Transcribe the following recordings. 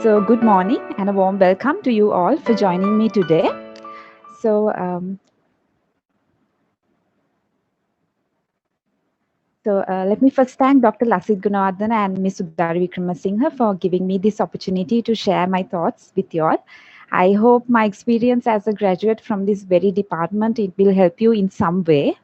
So good morning and a warm welcome to you all for joining me today. So, let me first thank Dr. Lasit Gunawardena and Ms. Sudari Vikramasinghe for giving me this opportunity to share my thoughts with you all. I hope my experience as a graduate from this very department, it will help you in some way.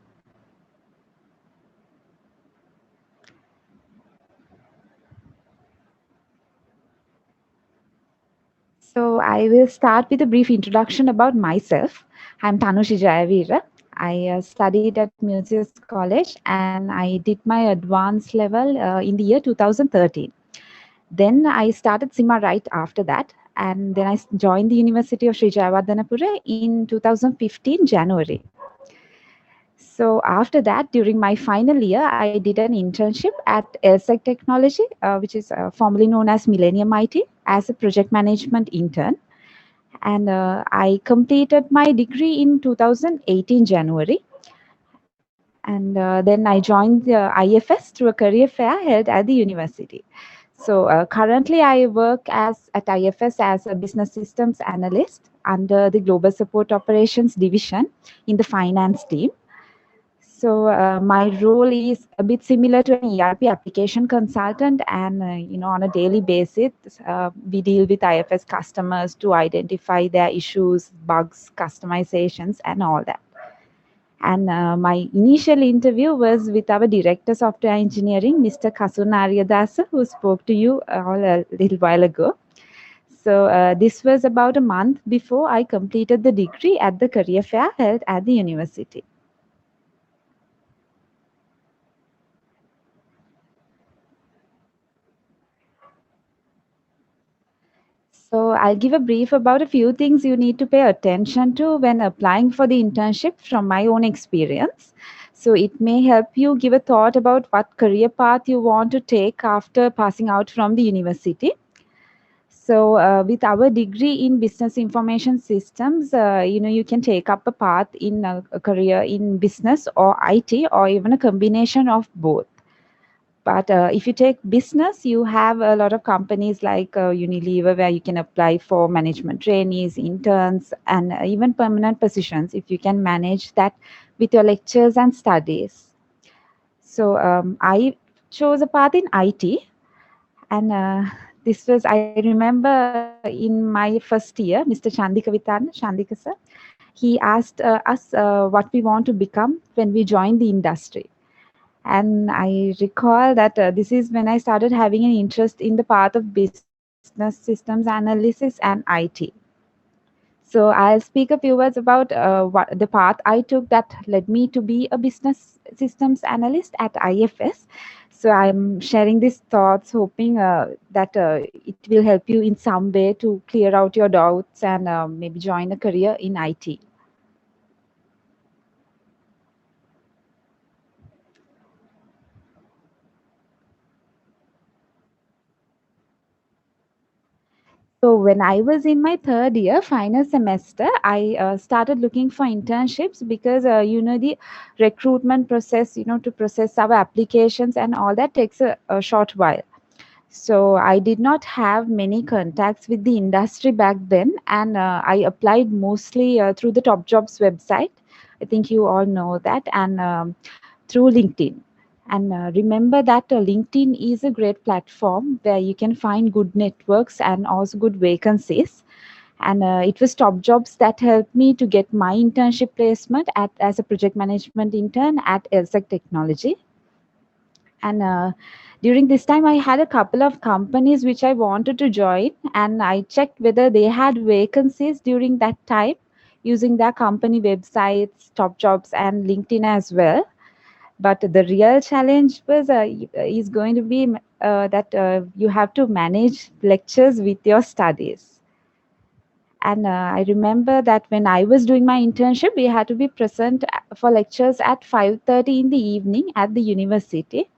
So I will start with a brief introduction about myself. I'm Thanushi Jayaweera. I studied at Musaeus College and I did my advanced level in the year 2013. Then I started SIMA right after that, and then I joined the University of Sri Jayawardenapura in 2015 January. So after that, during my final year, I did an internship at LSEC Technology, which is formerly known as Millennium IT, as a project management intern. And I completed my degree in 2018 January. And then I joined the IFS through a career fair held at the university. So currently I work at IFS as a business systems analyst under the Global Support Operations Division in the finance team. So my role is a bit similar to an ERP application consultant, and on a daily basis, we deal with IFS customers to identify their issues, bugs, customizations, and all that. And my initial interview was with our Director Software Engineering, Mr. Kasunariyadasa, who spoke to you all a little while ago. So this was about a month before I completed the degree at the career fair held at the university. So I'll give a brief about a few things you need to pay attention to when applying for the internship from my own experience. So it may help you give a thought about what career path you want to take after passing out from the university. So with our degree in business information systems, you can take up a path in a career in business or IT or even a combination of both. But if you take business, you have a lot of companies like Unilever where you can apply for management trainees, interns, and even permanent positions if you can manage that with your lectures and studies. So I chose a path in IT, and this was, I remember in my first year, Mr. Chandika sir, he asked us what we want to become when we join the industry. And I recall that this is when I started having an interest in the path of business systems analysis and IT. So I'll speak a few words about what the path I took that led me to be a business systems analyst at IFS. So I'm sharing these thoughts, hoping that it will help you in some way to clear out your doubts and maybe join a career in IT. So when I was in my third year, final semester, I started looking for internships because the recruitment process, to process our applications and all that takes a short while. So I did not have many contacts with the industry back then, and I applied mostly through the Top Jobs website. I think you all know that, and through LinkedIn. And remember that LinkedIn is a great platform where you can find good networks and also good vacancies. And it was Top Jobs that helped me to get my internship placement as a project management intern at LSEC Technology. And during this time, I had a couple of companies which I wanted to join, and I checked whether they had vacancies during that time using their company websites, Top Jobs, and LinkedIn as well. But the real challenge was is going to be that you have to manage lectures with your studies. And I remember that when I was doing my internship, we had to be present for lectures at 5:30 in the evening at the university.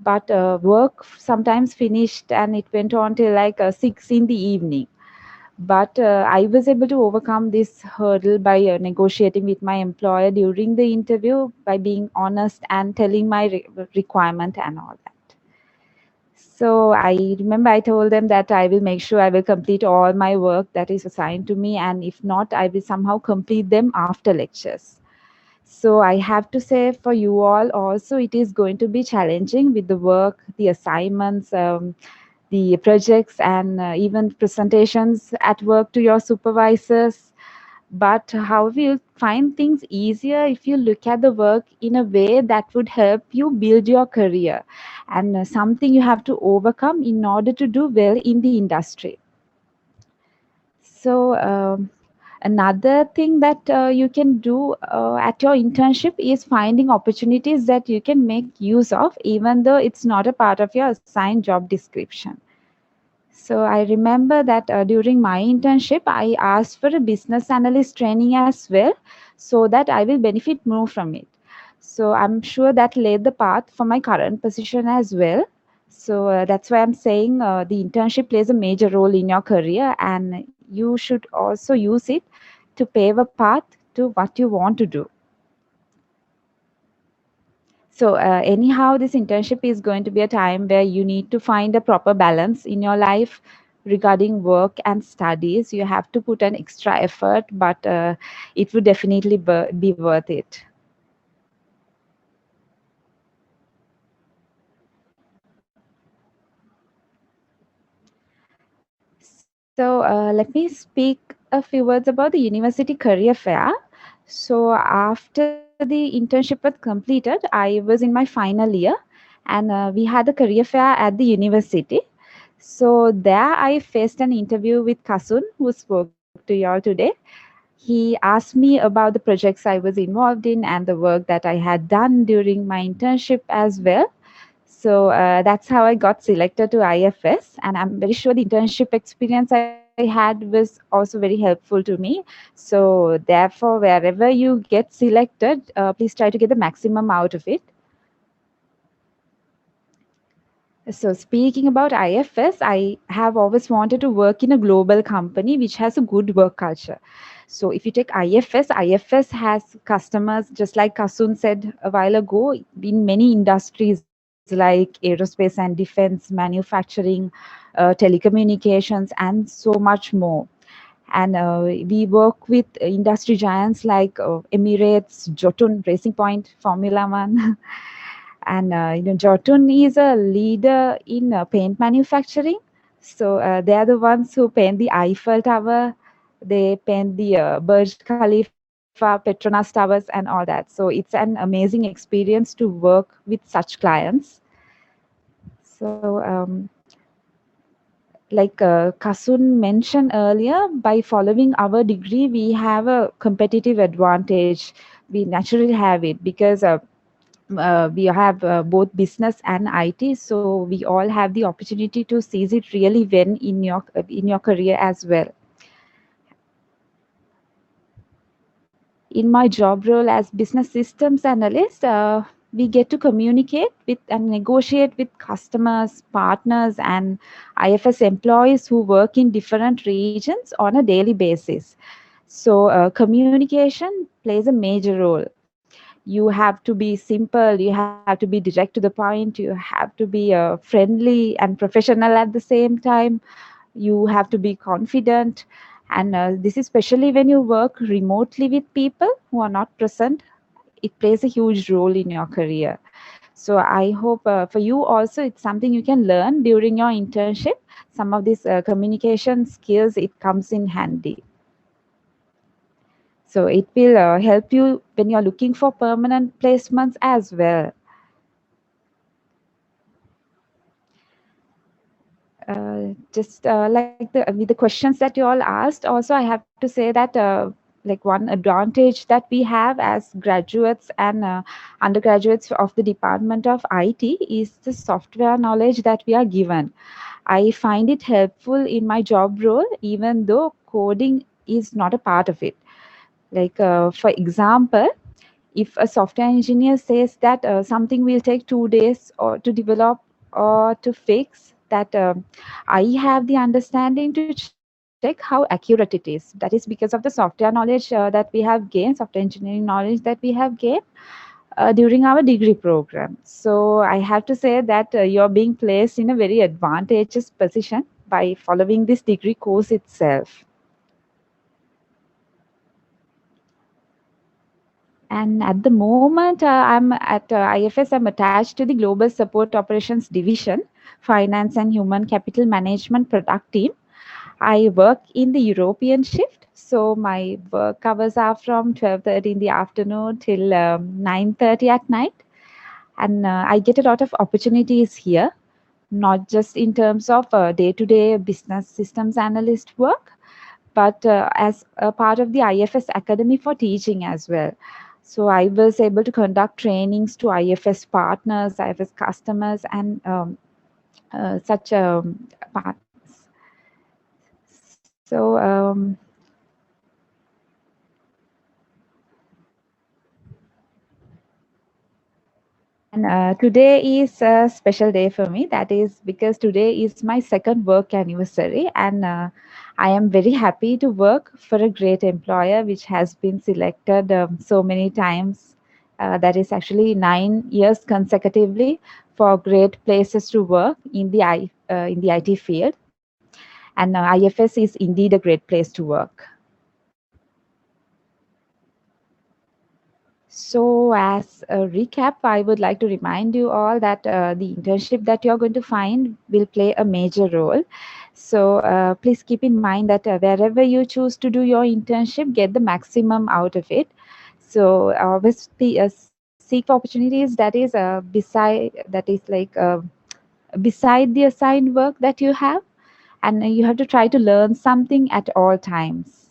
But work sometimes finished and it went on till like 6 in the evening. But I was able to overcome this hurdle by negotiating with my employer during the interview by being honest and telling my requirement and all that. So I remember I told them that I will make sure I will complete all my work that is assigned to me, and if not, I will somehow complete them after lectures. So I have to say for you all also, it is going to be challenging with the work, the assignments, the projects, and even presentations at work to your supervisors. But however, you'll find things easier if you look at the work in a way that would help you build your career and something you have to overcome in order to do well in the industry. So, another thing that you can do at your internship is finding opportunities that you can make use of, even though it's not a part of your assigned job description. So I remember that during my internship, I asked for a business analyst training as well, so that I will benefit more from it. So I'm sure that laid the path for my current position as well. So that's why I'm saying the internship plays a major role in your career, and you should also use it to pave a path to what you want to do. So, anyhow, this internship is going to be a time where you need to find a proper balance in your life regarding work and studies. You have to put an extra effort, but it would definitely be worth it. So, let me speak a few words about the university career fair. So, after the internship was completed, I was in my final year, and we had the career fair at the university. So there I faced an interview with Kasun, who spoke to y'all today. He asked me about the projects I was involved in and the work that I had done during my internship as well. So that's how I got selected to IFS, and I'm very sure the internship experience I had was also very helpful to me. So therefore, wherever you get selected, please try to get the maximum out of it. So, speaking about IFS, I have always wanted to work in a global company which has a good work culture. So, if you take IFS has customers, just like Kasun said a while ago, in many industries like aerospace and defense, manufacturing, telecommunications, and so much more. And we work with industry giants like Emirates, Jotun, Racing Point, Formula One. And Jotun is a leader in paint manufacturing. So they are the ones who paint the Eiffel Tower, they paint the Burj Khalifa, Petronas Towers, and all that. So it's an amazing experience to work with such clients. So, like Kasun mentioned earlier, by following our degree, we have a competitive advantage. We naturally have it because we have both business and IT, so we all have the opportunity to seize it really when in your career as well. In my job role as business systems analyst, we get to communicate with and negotiate with customers, partners, and IFS employees who work in different regions on a daily basis. So, communication plays a major role. You have to be simple, you have to be direct to the point, you have to be friendly and professional at the same time, you have to be confident, and this is especially when you work remotely with people who are not present. It plays a huge role in your career. So I hope for you also it's something you can learn during your internship. Some of these communication skills, it comes in handy. So it will help you when you're looking for permanent placements as well. Just like with the questions that you all asked, also I have to say that like one advantage that we have as graduates and undergraduates of the Department of IT is the software knowledge that we are given. I find it helpful in my job role, even though coding is not a part of it. Like for example, if a software engineer says that something will take 2 days or to develop or to fix that, I have the understanding to check how accurate it is. That is because of the software knowledge that we have gained, software engineering knowledge that we have gained. during our degree program. So I have to say that you're being placed in a very advantageous position by following this degree course itself. And at the moment, I'm at IFS, I'm attached to the Global Support Operations Division, Finance and Human Capital Management product team. I work in the European shift, so my work hours are from 12:30 in the afternoon till 9:30 at night. And I get a lot of opportunities here, not just in terms of day-to-day business systems analyst work, but as a part of the IFS Academy for teaching as well. So I was able to conduct trainings to IFS partners, IFS customers, and such partners. So and today is a special day for me. That is because today is my second work anniversary, and I am very happy to work for a great employer which has been selected so many times. That is actually 9 years consecutively for great places to work in the in the IT field, and IFS is indeed a great place to work. So, as a recap, I would like to remind you all that the internship that you're going to find will play a major role. So, please keep in mind that wherever you choose to do your internship, get the maximum out of it. So, obviously, seek for opportunities that is beside the assigned work that you have, and you have to try to learn something at all times.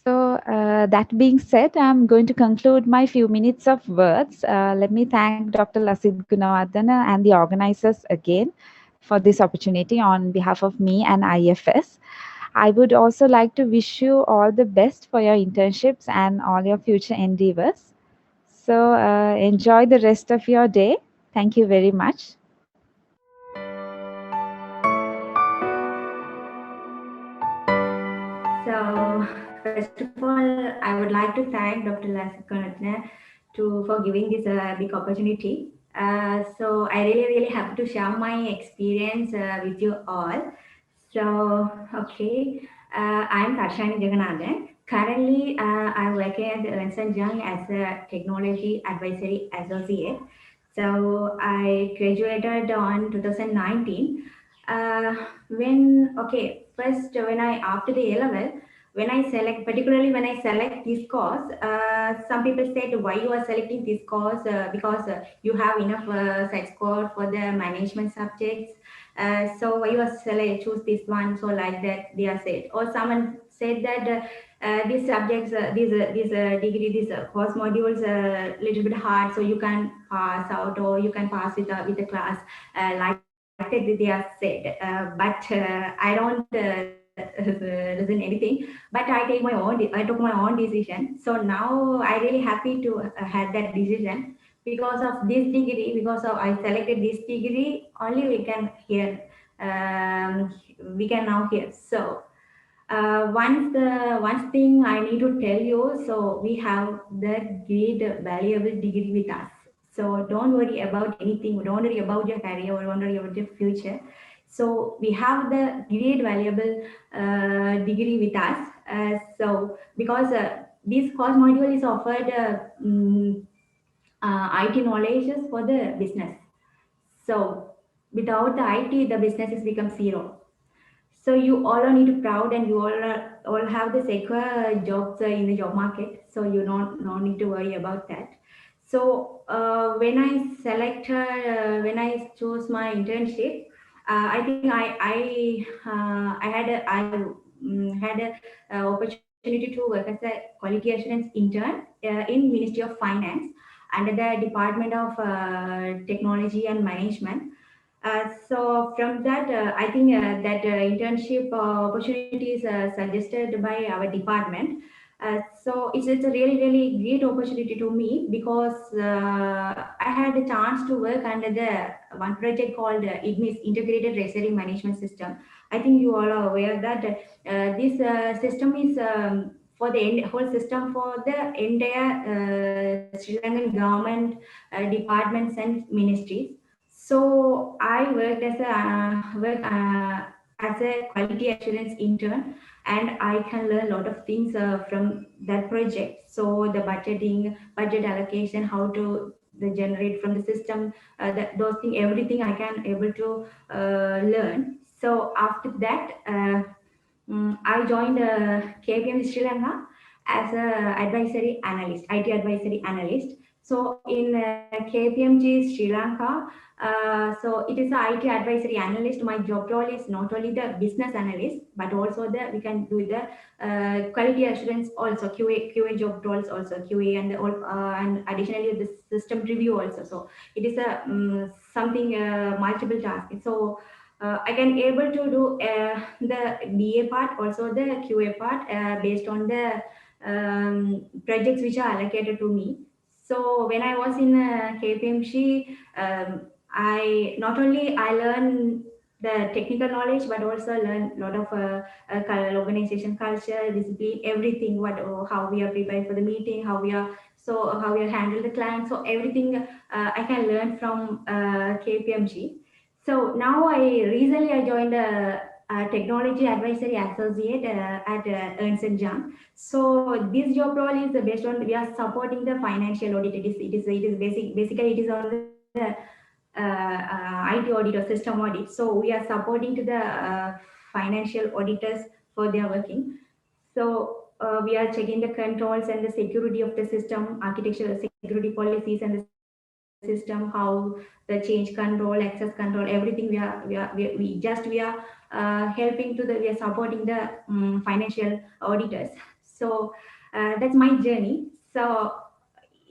So, that being said, I'm going to conclude my few minutes of words. Let me thank Dr. Lasit Gunawardena and the organizers again for this opportunity on behalf of me and IFS. I would also like to wish you all the best for your internships and all your future endeavors. So, enjoy the rest of your day. Thank you very much. So, first of all, I would like to thank Dr. Lasikonatna for giving this big opportunity. So, I really happy to share my experience with you all. So, okay, I'm Thadshayiny. Currently, I'm working at Ernst& Young as a Technology Advisory Associate. So, I graduated on 2019. Uh, first when I after the A level, when I select, particularly when I select this course, some people said why you are selecting this course because you have enough set score for the management subjects. So why you are choose this one? So like that they are said, or someone said that these subjects, these degree, these course modules, little bit hard, so you can pass out or you can pass with the class. Like that they are said, but I don't listen anything. But I took my own decision. So now I really happy to had that decision because of this degree. Because of I selected this degree, only we can hear. We can now hear. So one thing I need to tell you, so we have the great valuable degree with us. So don't worry about anything. Don't worry about your career or don't worry about your future. So we have the great valuable degree with us. So because this course module is offered IT knowledge for the business. So without the IT, the business has become zero. So you all are need to proud and you all have the secure jobs in the job market. So you don't no need to worry about that. So when I chose my internship, I think I had a opportunity to work as a quality assurance intern in Ministry of Finance under the Department of Technology and Management. So from that, I think that internship opportunities suggested by our department. So it's a really really great opportunity to me because I had a chance to work under the one project called IGNIS Integrated Treasury Management System. I think you all are aware that this system is for the whole system for the entire Sri Lankan government departments and ministries. So I worked as a quality assurance intern, and I can learn a lot of things from that project. So the budgeting, budget allocation, how to the generate from the system, those things, everything I can able to learn. So after that, I joined KPMG Sri Lanka as a advisory analyst, IT advisory analyst. So in KPMG Sri Lanka, so it is a IT advisory analyst. My job role is not only the business analyst, but also the we can do the quality assurance also, QA job roles also, QA and all, and additionally the system review also. So it is a something multiple task. So I can able to do the BA part, also the QA part, based on the projects which are allocated to me. So when I was in KPMG, I not only I learned the technical knowledge, but also learn a lot of organization culture, discipline, everything. What how we are prepared for the meeting, how we are handle the client. So everything I can learn from KPMG. So now I joined a technology advisory associate at Ernst and Young. So this job role is based on we are supporting the financial audit. It is basically it is on the IT audit or system audit. So we are supporting to the financial auditors for their working. So we are checking the controls and the security of the system, architecture, security policies, and the system, how the change control, access control, everything. We are helping to the we are supporting the financial auditors. So that's my journey. So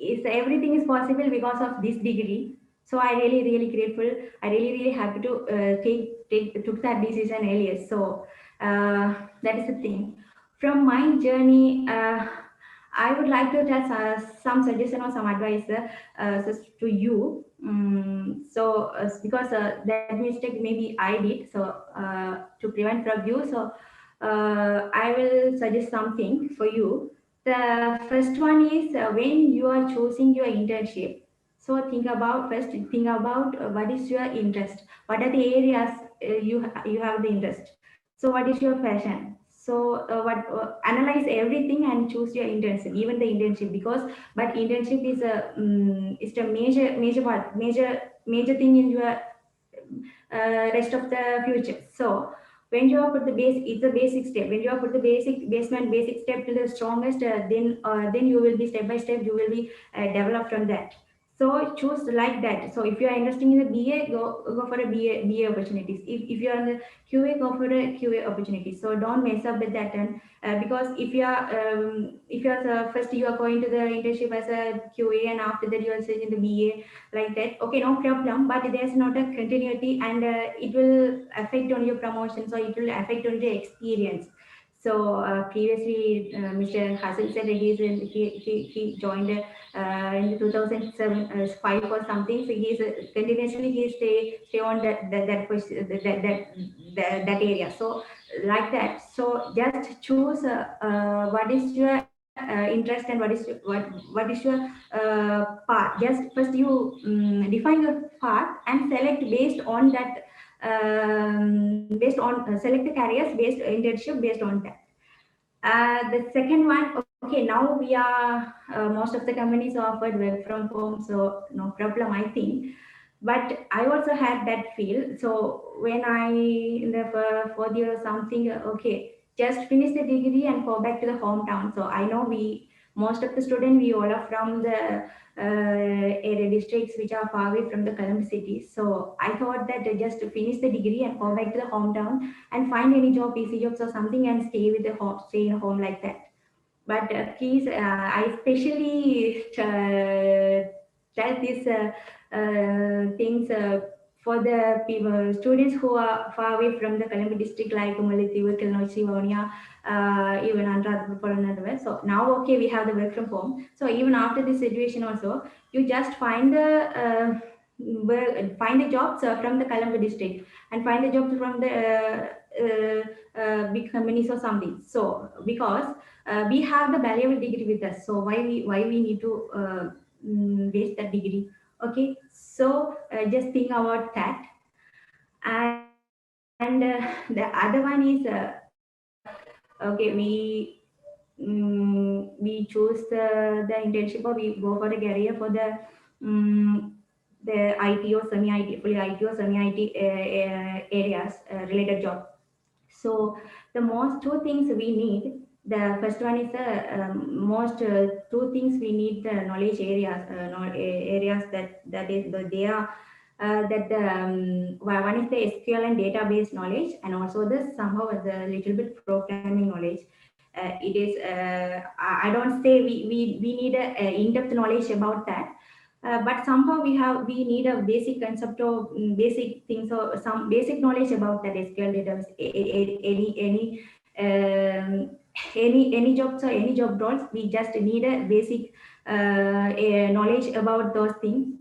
is everything is possible because of this degree. So I really really grateful. I really really happy to take took that decision earlier. So that is the thing. From my journey, I would like to tell some suggestion or some advice to you. Because that mistake maybe I did. So to prevent from you, so I will suggest something for you. The first one is when you are choosing your internship. So think about what is your interest. What are the areas you have the interest. So what is your passion? So what analyze everything and choose your internship, even the internship, because but internship is the major part, major thing in your rest of the future. So when you are put the base, it's a basic step. When you are put the basic step to the strongest, then you will be step by step. You will be developed on that. So choose like that. So if you are interested in the BA, go for a BA opportunities. If you are in the QA, go for a QA opportunity. So don't mess up with that. And because if you are first you are going to the internship as a QA, and after that you are in the BA like that, okay, no problem, but there's not a continuity, and it will affect on your promotion, so it will affect on the experience. So previously Mr. Hassan said he joined in 2007 5 or something, so he's continuously he stay on that area. So like that, so just choose what is your interest, and what is your path. Just first you define your path and select based on that, based on select the careers based internship based on that. The second one, okay, now we are most of the companies offered work from home, so no problem, I think. But I also had that feel. So when I in the fourth year or something, okay, just finish the degree and go back to the hometown. So I know we most of the students we all are from the area districts which are far away from the Colombo city. So I thought that just to finish the degree and go back to the hometown and find any job, easy jobs or something, and stay with the home, stay in home like that. But please, I especially tell these things for the people, students who are far away from the Colombo district like Mullaitivu, Kilnochchi, Vavuniya, even Anuradhapura. So now, okay, we have the work from home. So even after this situation also, you just find the find the jobs from the Colombo district and find the jobs from the big companies or something. So because we have the valuable degree with us, so why we need to waste that degree? Okay, so just think about that. And the other one is okay, we choose the internship, or we go for the career for the IT or semi IT, fully IT or semi IT areas related job. So the most two things we need. The first one is the most two things we need, the knowledge areas, areas that is they are that one is the SQL and database knowledge, and also the somehow the little bit programming knowledge. It is I don't say we need a in-depth knowledge about that, but somehow we need a basic concept of basic things or some basic knowledge about that SQL database, any jobs or any job roles. We just need a basic knowledge about those things.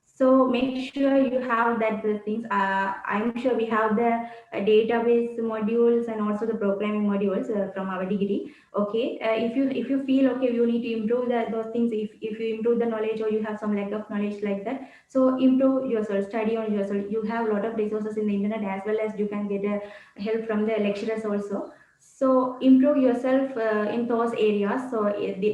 So make sure you have that the things. I'm sure we have the database modules and also the programming modules from our degree. Okay, if you feel okay, you need to improve those things. If you improve the knowledge or you have some lack of knowledge like that, so improve yourself, study on yourself. You have a lot of resources in the internet, as well as you can get help from the lecturers also. So improve yourself in those areas. So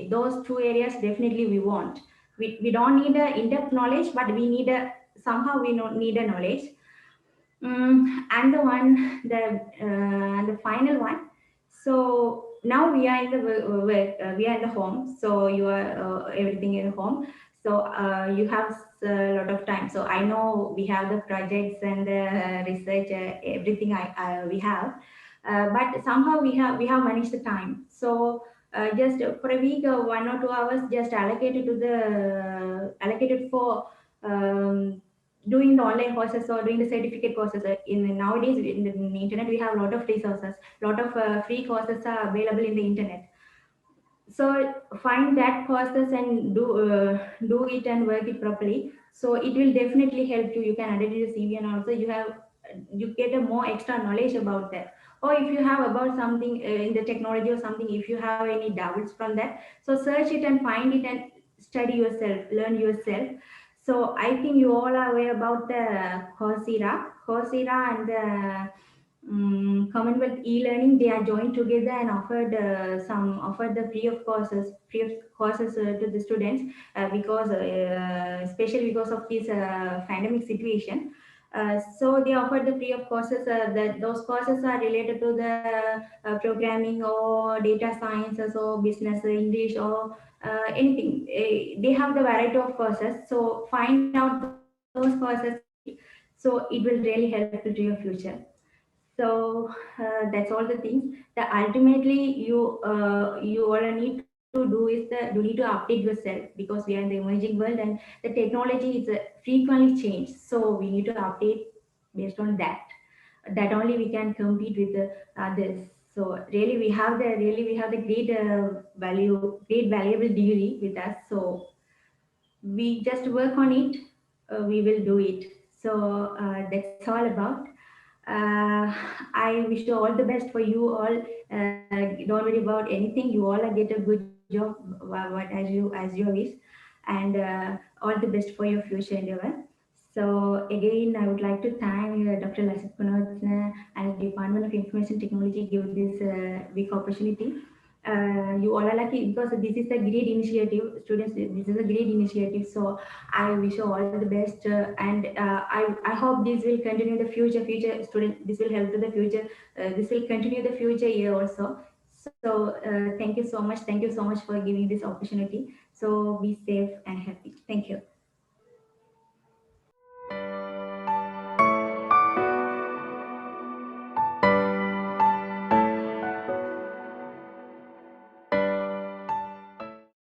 those two areas definitely we want. We don't need a in-depth knowledge, but we need a somehow we need a knowledge. And the final one. So now we are in the we are in the home. So you are everything in home. So you have a lot of time. So I know we have the projects and the research, everything we have, but somehow we have managed the time. So just for a week, 1 or 2 hours just allocated for um, doing the online courses or doing the certificate courses. In nowadays in the internet we have a lot of resources, lot of free courses are available in the internet. So find that courses and do it and work it properly. So it will definitely help you. You can add it to your CV, and also you get a more extra knowledge about that. Or if you have about something in the technology or something, if you have any doubts from that, so search it and find it and study yourself, learn yourself. So I think you all are aware about the Coursera and the Commonwealth e-learning. They are joined together and offered the free of courses to the students, because especially because of this pandemic situation. So they offered the free of courses. That those courses are related to the programming or data sciences or business, English, or anything. They have the variety of courses. So find out those courses and do it. So it will really help you to your future. So that's all the things. That ultimately you all need to do is that you need to update yourself, because we are in the emerging world and the technology is frequently changed. So we need to update based on that. That only we can compete with the others. So really we have the great valuable degree with us. So we just work on it. We will do it. So that's all about. uh, I wish you all the best for you all. Don't worry about anything. You all get a good job, what as you wish, and all the best for your future endeavor. So again, I would like to thank Dr. Lasik Punot and Department of Information Technology give this big opportunity. You all are lucky because this is a great initiative, students. This is a great initiative. So I wish you all the best, and I hope this will continue the future student. This will help to the future. This will continue the future year also. So thank you so much. Thank you so much for giving this opportunity. So be safe and happy. Thank you.